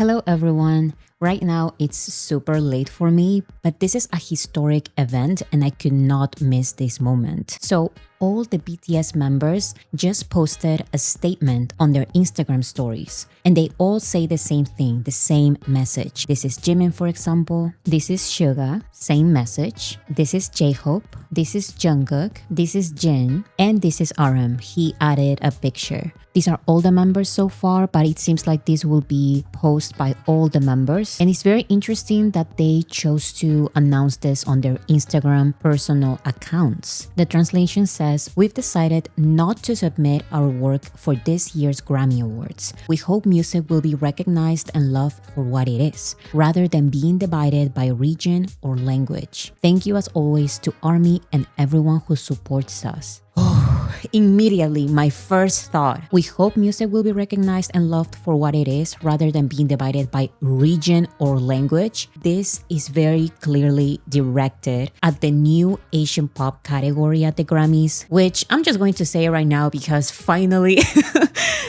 Hello everyone. Right now it's super late for me, but this is a historic event and I could not miss this moment. So all the BTS members just posted a statement on their Instagram stories and they all say the same thing, the same message. This is Jimin, for example. This is Suga, same message. This is J-Hope. This is Jungkook. This is Jin. And this is RM. He added a picture. These are all the members so far, but it seems like this will be posted by all the members. And it's very interesting that they chose to announce this on their Instagram personal accounts. The translation says, "We've decided not to submit our work for this year's Grammy Awards. We hope music will be recognized and loved for what it is, rather than being divided by region or language. Thank you as always to ARMY and everyone who supports us." Immediately, my first thought, we hope music will be recognized and loved for what it is rather than being divided by region or language. This is very clearly directed at the new Asian pop category at the Grammys, which I'm just going to say right now because finally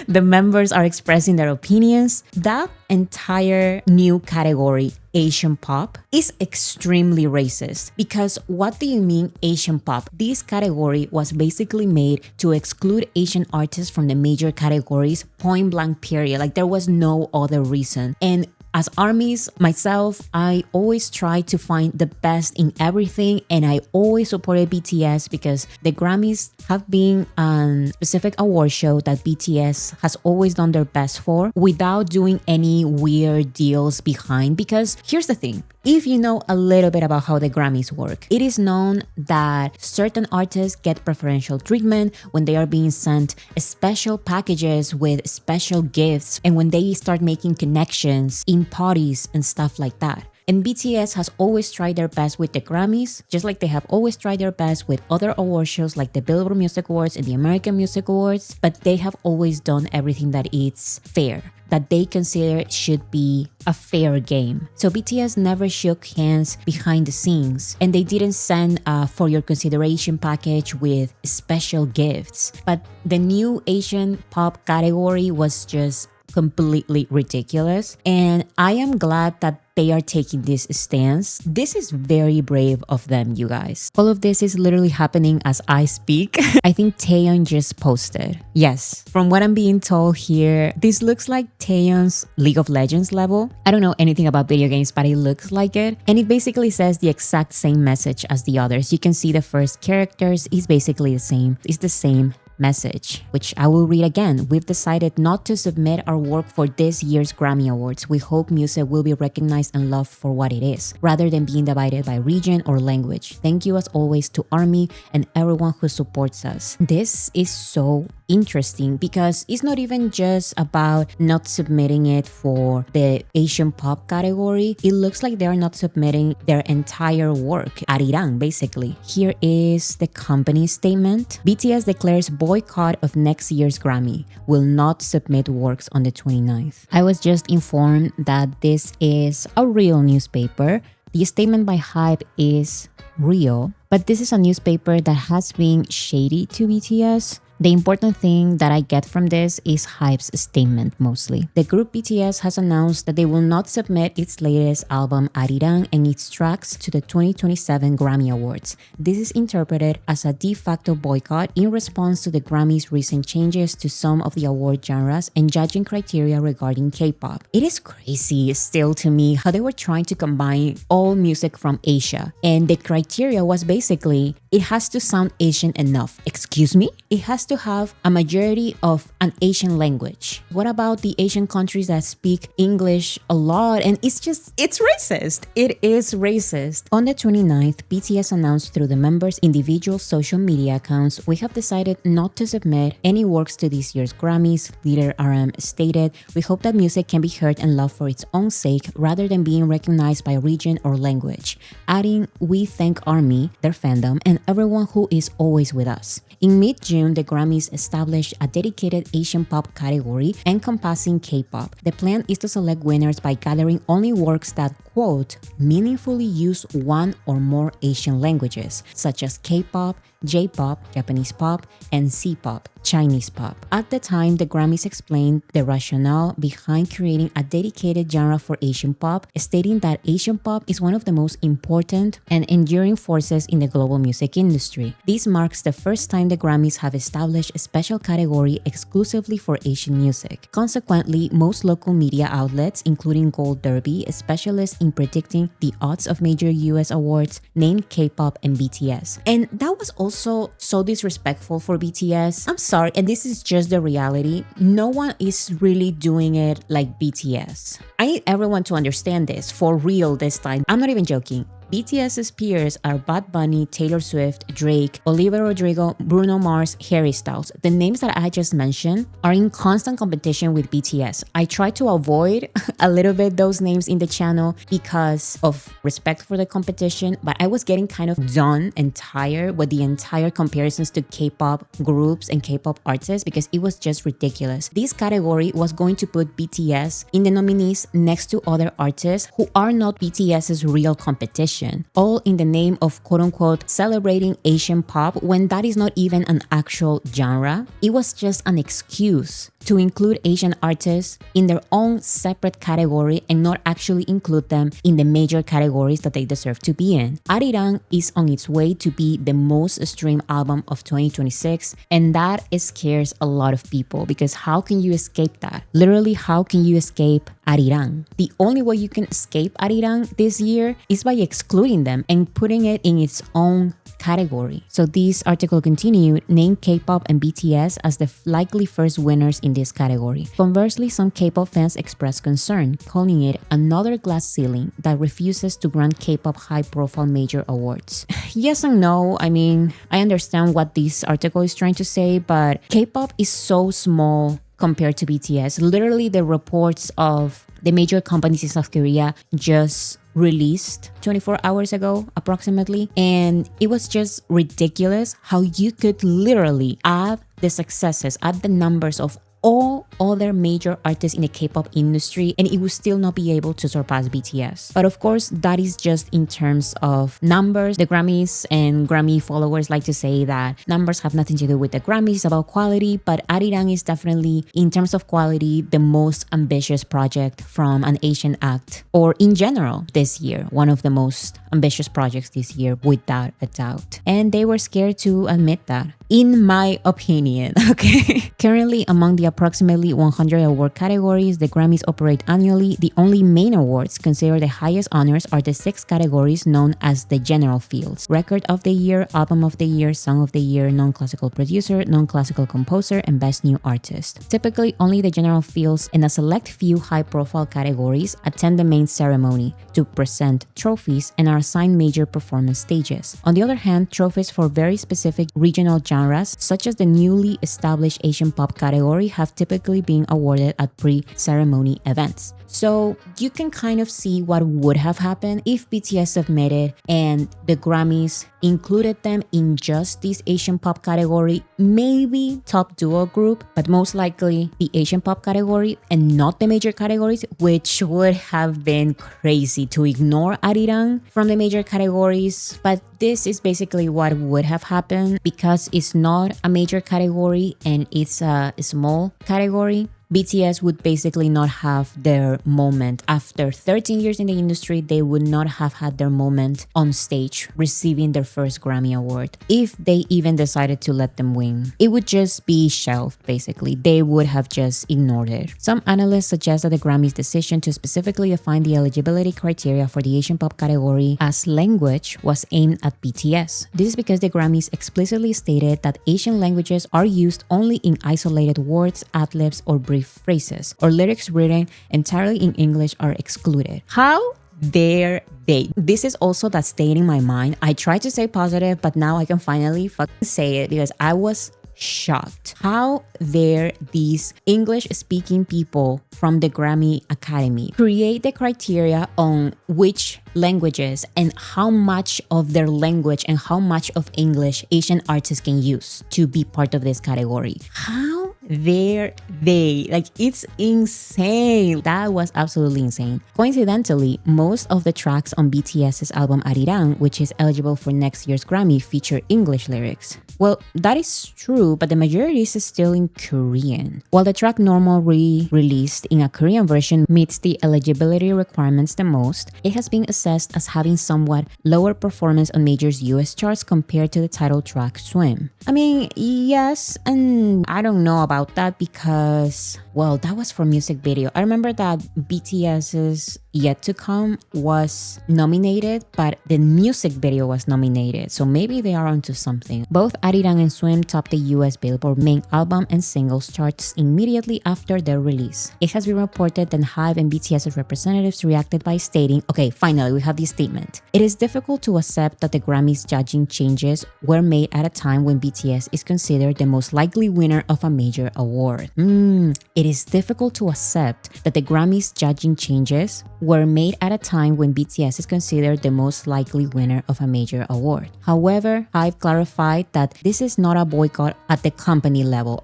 the members are expressing their opinions. That entire new category, Asian pop, is extremely racist. Because what do you mean Asian pop? This category was basically made to exclude Asian artists from the major categories, point blank period. Like there was no other reason. And as ARMYs, myself, I always try to find the best in everything, and I always supported BTS because the Grammys have been a specific award show that BTS has always done their best for without doing any weird deals behind. Because here's the thing, if you know a little bit about how the Grammys work, it is known that certain artists get preferential treatment when they are being sent special packages with special gifts and when they start making connections in parties and stuff like that. And BTS has always tried their best with the Grammys, just like they have always tried their best with other award shows like the Billboard Music Awards and the American Music Awards, but they have always done everything that is fair, that they consider should be a fair game. So BTS never shook hands behind the scenes, and they didn't send a for your consideration package with special gifts. But the new Asian pop category was just completely ridiculous, and I am glad that they are taking this stance. This is very brave of them, you guys. All of this is literally happening as I speak. I think Taeyeon just posted. Yes, from what I'm being told here, this looks like Taeyeon's League of Legends level. I don't know anything about video games, but it looks like it. And it basically says the exact same message as the others. You can see the first characters is basically the same. It's the same message, which I will read again. "We've decided not to submit our work for this year's Grammy Awards. We hope music will be recognized and loved for what it is, rather than being divided by region or language. Thank you as always to ARMY and everyone who supports us." This is so interesting because it's not even just about not submitting it for the Asian pop category. It looks like they're not submitting their entire work at Iran, basically. Here is the company statement. BTS declares boycott of next year's Grammy, will not submit works on the 29th. I was just informed that this is a real newspaper. The statement by Hype is real, but this is a newspaper that has been shady to BTS. The important thing that I get from this is Hype's statement mostly. The group BTS has announced that they will not submit its latest album Arirang and its tracks to the 2027 Grammy Awards. This is interpreted as a de facto boycott in response to the Grammys' recent changes to some of the award genres and judging criteria regarding K-pop. It is crazy still to me how they were trying to combine all music from Asia, and the criteria was basically it has to sound Asian enough. Excuse me? It has to have a majority of an Asian language. What about the Asian countries that speak English a lot? And it's racist. It is racist. On the 29th, BTS announced through the members' individual social media accounts, "We have decided not to submit any works to this year's Grammys." Leader RM stated, "We hope that music can be heard and loved for its own sake rather than being recognized by region or language." Adding, "We thank ARMY, their fandom, and everyone who is always with us." In mid-June, the Grammys established a dedicated Asian pop category encompassing K-pop. The plan is to select winners by gathering only works that quote, meaningfully use one or more Asian languages, such as K-pop, J-pop, Japanese pop, and C-pop, Chinese pop. At the time, the Grammys explained the rationale behind creating a dedicated genre for Asian pop, stating that Asian pop is one of the most important and enduring forces in the global music industry. This marks the first time the Grammys have established a special category exclusively for Asian music. Consequently, most local media outlets, including Gold Derby, specialists in predicting the odds of major US awards, named K-pop and BTS. And that was also so disrespectful for BTS. I'm sorry, and this is just the reality. No one is really doing it like BTS. I need everyone to understand this for real this time. I'm not even joking. BTS's peers are Bad Bunny, Taylor Swift, Drake, Olivia Rodrigo, Bruno Mars, Harry Styles. The names that I just mentioned are in constant competition with BTS. I try to avoid a little bit those names in the channel because of respect for the competition, but I was getting kind of done and tired with the entire comparisons to K-pop groups and K-pop artists because it was just ridiculous. This category was going to put BTS in the nominees next to other artists who are not BTS's real competition, all in the name of quote-unquote celebrating Asian pop when that is not even an actual genre. It was just an excuse to include Asian artists in their own separate category and not actually include them in the major categories that they deserve to be in. Arirang is on its way to be the most streamed album of 2026, and that scares a lot of people because how can you escape that? Literally, how can you escape Arirang? The only way you can escape Arirang this year is by excluding them and putting it in its own category. So this article continued, named K-pop and BTS as the likely first winners in this category. Conversely, some K-pop fans expressed concern, calling it another glass ceiling that refuses to grant K-pop high-profile major awards. Yes and no. I mean, I understand what this article is trying to say, but K-pop is so small compared to BTS. Literally, the reports of the major companies in South Korea just released 24 hours ago approximately, and it was just ridiculous how you could literally add the successes, add the numbers of all other major artists in the K-pop industry, and it would still not be able to surpass BTS. But of course, that is just in terms of numbers. The Grammys and Grammy followers like to say that numbers have nothing to do with the Grammys, it's about quality, but Arirang is definitely, in terms of quality, the most ambitious project from an Asian act, or in general this year, one of the most ambitious projects this year, without a doubt. And they were scared to admit that, in my opinion, okay? Currently, among the approximately 100 award categories the Grammys operate annually, the only main awards considered the highest honors are the 6 categories known as the general fields: Record of the Year, Album of the Year, Song of the Year, Non-Classical Producer, Non-Classical Composer, and Best New Artist. Typically, only the general fields and a select few high-profile categories attend the main ceremony to present trophies and are assigned major performance stages. On the other hand, trophies for very specific regional genres, such as the newly established Asian pop category, have typically been awarded at pre-ceremony events. So you can kind of see what would have happened if BTS submitted and the Grammys included them in just this Asian pop category, maybe top duo group, but most likely the Asian pop category and not the major categories, which would have been crazy to ignore Arirang from the major categories. But this is basically what would have happened because it's not a major category and it's a small category. BTS would basically not have their moment. After 13 years in the industry, they would not have had their moment on stage receiving their first Grammy Award. If they even decided to let them win, it would just be shelved, basically. They would have just ignored it. Some analysts suggest that the Grammys' decision to specifically define the eligibility criteria for the Asian pop category as language was aimed at BTS. This is because the Grammys explicitly stated that Asian languages are used only in isolated words, ad-libs, or brief phrases, or lyrics written entirely in English are excluded. How dare they? This is also that stayed in my mind. I tried to stay positive, but now I can finally fucking say it because I was shocked. How dare these English-speaking people from the Grammy Academy create the criteria on which languages and how much of their language and how much of English Asian artists can use to be part of this category? How Like, it's insane. That was absolutely insane. Coincidentally, most of the tracks on BTS's album Arirang, which is eligible for next year's Grammy, feature English lyrics. Well, that is true, but the majority is still in Korean. While the track normally released in a Korean version meets the eligibility requirements the most, it has been assessed as having somewhat lower performance on major US charts compared to the title track Swim. I mean, yes, and I don't know about that because, well, that was for music video. I remember that BTS's Yet to Come was nominated, but the music video was nominated, so maybe they are onto something. Both Arirang and Swim topped the US Billboard main album and singles charts immediately after their release. It has been reported that HYBE and BTS's representatives reacted by stating, okay, finally we have this statement. It is difficult to accept that the Grammys judging changes were made at a time when BTS is considered the most likely winner of a major award. It is difficult to accept that the Grammys judging changes were made at a time when BTS is considered the most likely winner of a major award. However, HYBE clarified that this is not a boycott at the company level.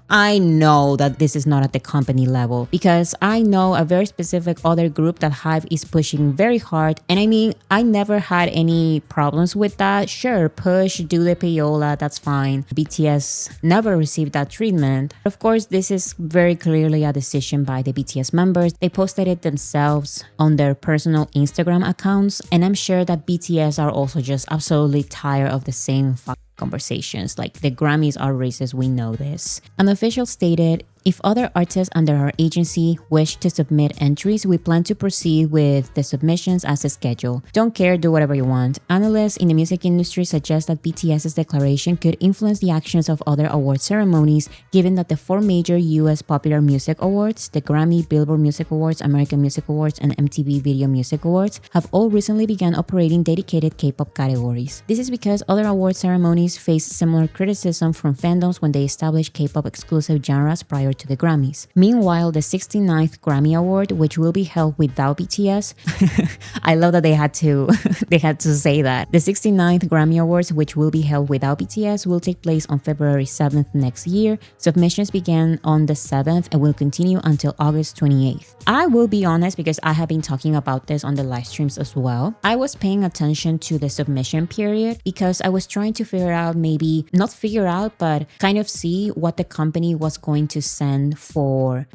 I know that this is not at the company level because I know a very specific other group that HYBE is pushing very hard. And I mean, I never had any problems with that. Sure, push, do the payola, that's fine. BTS never received that treatment. Of course, this is very clearly a decision by the BTS members. They posted it themselves on their personal Instagram accounts. And I'm sure that BTS are also just absolutely tired of the same conversations. Like, the Grammys are racist, we know this. An official stated, if other artists under our agency wish to submit entries, we plan to proceed with the submissions as scheduled. Don't care, do whatever you want. Analysts in the music industry suggest that BTS's declaration could influence the actions of other award ceremonies, given that the 4 major US popular music awards, the Grammy, Billboard Music Awards, American Music Awards, and MTV Video Music Awards, have all recently begun operating dedicated K-pop categories. This is because other award ceremonies face similar criticism from fandoms when they establish K-pop exclusive genres prior to the Grammys. Meanwhile, the 69th Grammy Award, which will be held without BTS, I love that they had to say that. The 69th Grammy Awards, which will be held without BTS, will take place on February 7th next year. Submissions began on the 7th and will continue until August 28th. I will be honest, because I have been talking about this on the live streams as well. I was paying attention to the submission period because I was trying to figure out, but kind of see what the company was going to send for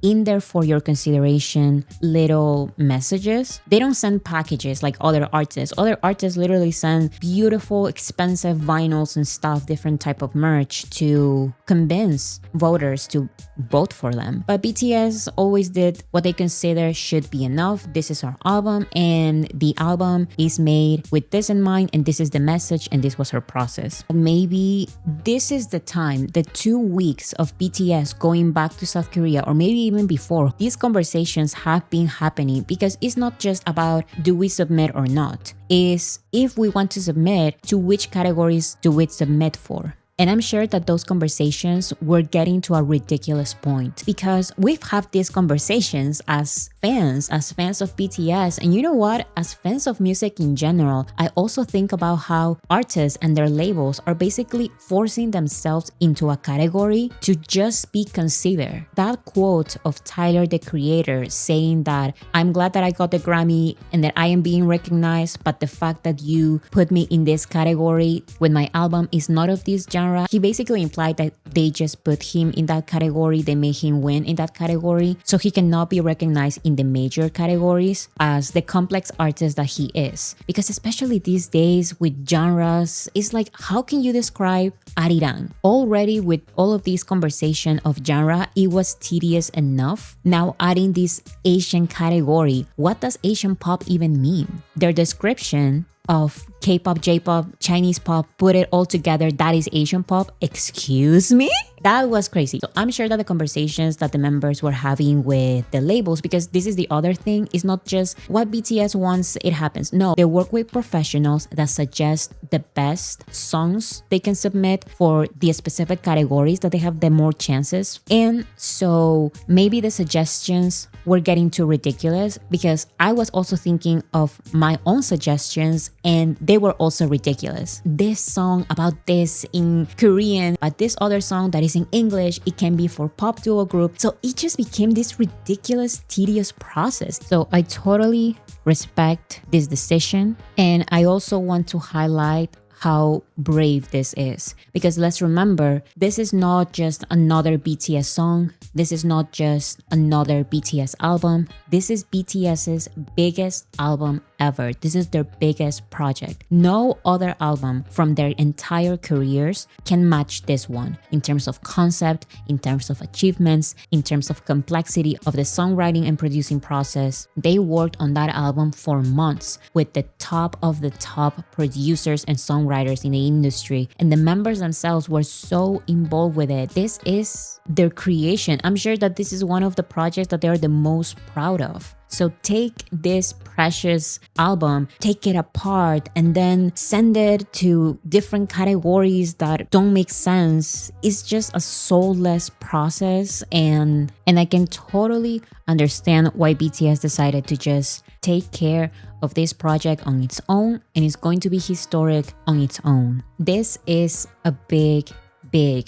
your consideration little messages. They don't send packages like other artists. Other artists literally send beautiful, expensive vinyls and stuff, different type of merch to convince voters to vote for them. But BTS always did what they consider should be enough. This is our album, and the album is made with this in mind, and this is the message, and this was her process. Maybe this is the time, the 2 weeks of BTS going back to South Korea, or maybe even before, these conversations have been happening, because it's not just about do we submit or not. Is if we want to submit, to which categories do we submit for? And I'm sure that those conversations were getting to a ridiculous point, because we've had these conversations as fans of BTS. And you know what? As fans of music in general, I also think about how artists and their labels are basically forcing themselves into a category to just be considered. That quote of Tyler, the Creator, saying that I'm glad that I got the Grammy and that I am being recognized, but the fact that you put me in this category when my album is not of this genre, he basically implied that they just put him in that category, they made him win in that category, so he cannot be recognized in the major categories as the complex artist that he is. Because especially these days with genres, it's like, how can you describe Arirang? Already with all of these conversation of genre, it was tedious enough. Now adding this Asian category, what does Asian pop even mean? Their description of K-pop, J-pop, Chinese pop, put it all together, that is Asian pop. Excuse me? That was crazy. So I'm sure that the conversations that the members were having with the labels, because this is the other thing, is not just what BTS wants, it happens. No, they work with professionals that suggest the best songs they can submit for the specific categories that they have the more chances. And so maybe the suggestions were getting too ridiculous, because I was also thinking of my own suggestions and they were also ridiculous. This song about this in Korean, but this other song that is in English, it can be for pop duo group. So it just became this ridiculous, tedious process. So I totally respect this decision. And I also want to highlight how brave this is. Because let's remember, this is not just another BTS song. This is not just another BTS album. This is BTS's biggest album ever. This is their biggest project. No other album from their entire careers can match this one in terms of concept, in terms of achievements, in terms of complexity of the songwriting and producing process. They worked on that album for months with the top of the top producers and songwriters in the industry, and the members themselves were so involved with it. This is their creation. I'm sure that this is one of the projects that they're the most proud of. So take this precious album, take it apart, and then send it to different categories that don't make sense. It's just a soulless process, and I can totally understand why BTS decided to just take care of this project on its own, and it's going to be historic on its own. This is a big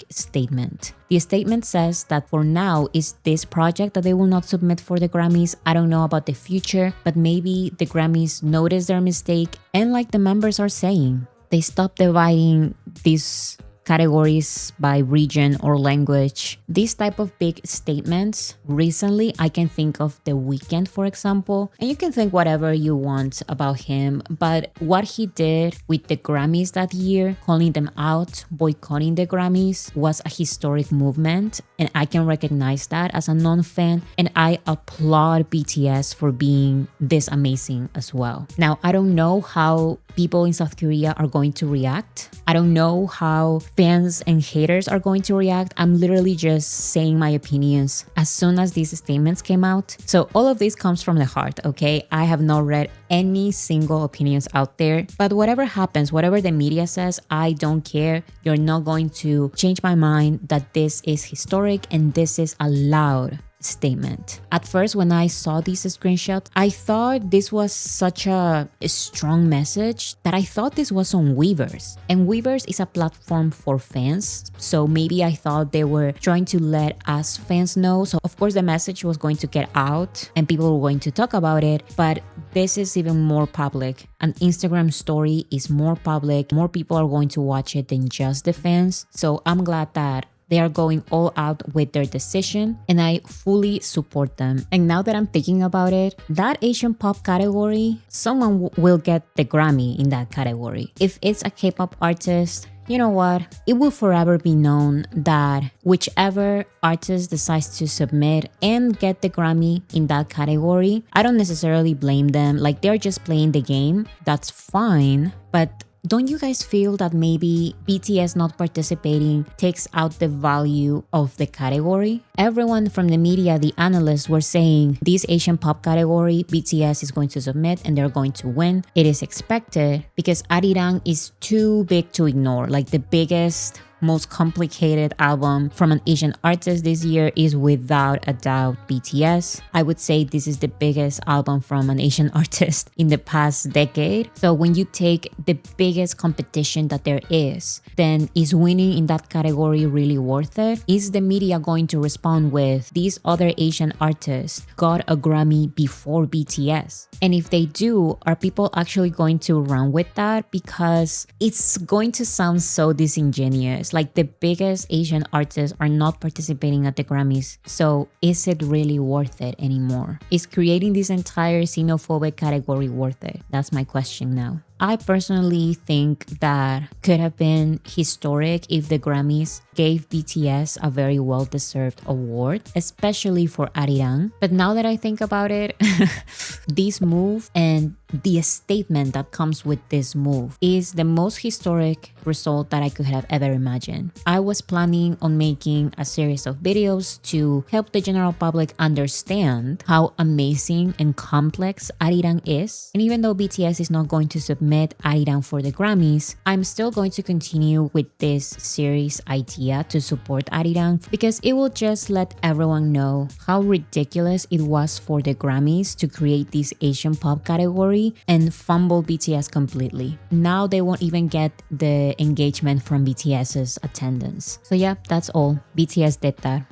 statement. The statement says that for now is this project that they will not submit for the Grammys. I don't know about the future, but maybe the Grammys noticed their mistake, and like the members are saying, they stopped dividing these categories by region or language. These type of big statements, recently I can think of The Weeknd, for example, and you can think whatever you want about him, but what he did with the Grammys that year, calling them out, boycotting the Grammys, was a historic movement, and I can recognize that as a non-fan, and I applaud BTS for being this amazing as well. Now, I don't know how people in South Korea are going to react. I don't know how fans and haters are going to react. I'm literally just saying my opinions as soon as these statements came out. So all of this comes from the heart, okay? I have not read any single opinions out there, but whatever happens, whatever the media says, I don't care. You're not going to change my mind that this is historic and this is a loud statement. At first, when I saw these screenshots, I thought this was such a strong message that I thought this was on Weverse. And Weverse is a platform for fans, so maybe I thought they were trying to let us fans know. So of course the message was going to get out and people were going to talk about it, but this is even more public. An Instagram story is more public. More people are going to watch it than just the fans. So I'm glad that they are going all out with their decision, and I fully support them. And now that I'm thinking about it, that Asian pop category, someone will get the Grammy in that category. If it's a K-pop artist, you know what? It will forever be known that whichever artist decides to submit and get the Grammy in that category, I don't necessarily blame them. Like, they're just playing the game. That's fine. But don't you guys feel that maybe BTS not participating takes out the value of the category? Everyone from the media, the analysts, were saying this Asian pop category, BTS is going to submit and they're going to win. It is expected because Arirang is too big to ignore. Like, the biggest, most complicated album from an Asian artist this year is without a doubt BTS. I would say this is the biggest album from an Asian artist in the past decade. So when you take the biggest competition that there is, then is winning in that category really worth it? Is the media going to respond with these other Asian artists got a Grammy before BTS? And if they do, are people actually going to run with that? Because it's going to sound so disingenuous. Like, the biggest Asian artists are not participating at the Grammys. So is it really worth it anymore? Is creating this entire xenophobic category worth it? That's my question now. I personally think that could have been historic if the Grammys gave BTS a very well-deserved award, especially for Arirang. But now that I think about it, this move and the statement that comes with this move is the most historic result that I could have ever imagined. I was planning on making a series of videos to help the general public understand how amazing and complex Arirang is. And even though BTS is not going to submit submit Arirang for the Grammys, I'm still going to continue with this series idea to support Arirang because it will just let everyone know how ridiculous it was for the Grammys to create this Asian pop category and fumble BTS completely. Now they won't even get the engagement from BTS's attendance. So yeah, that's all. BTS did that.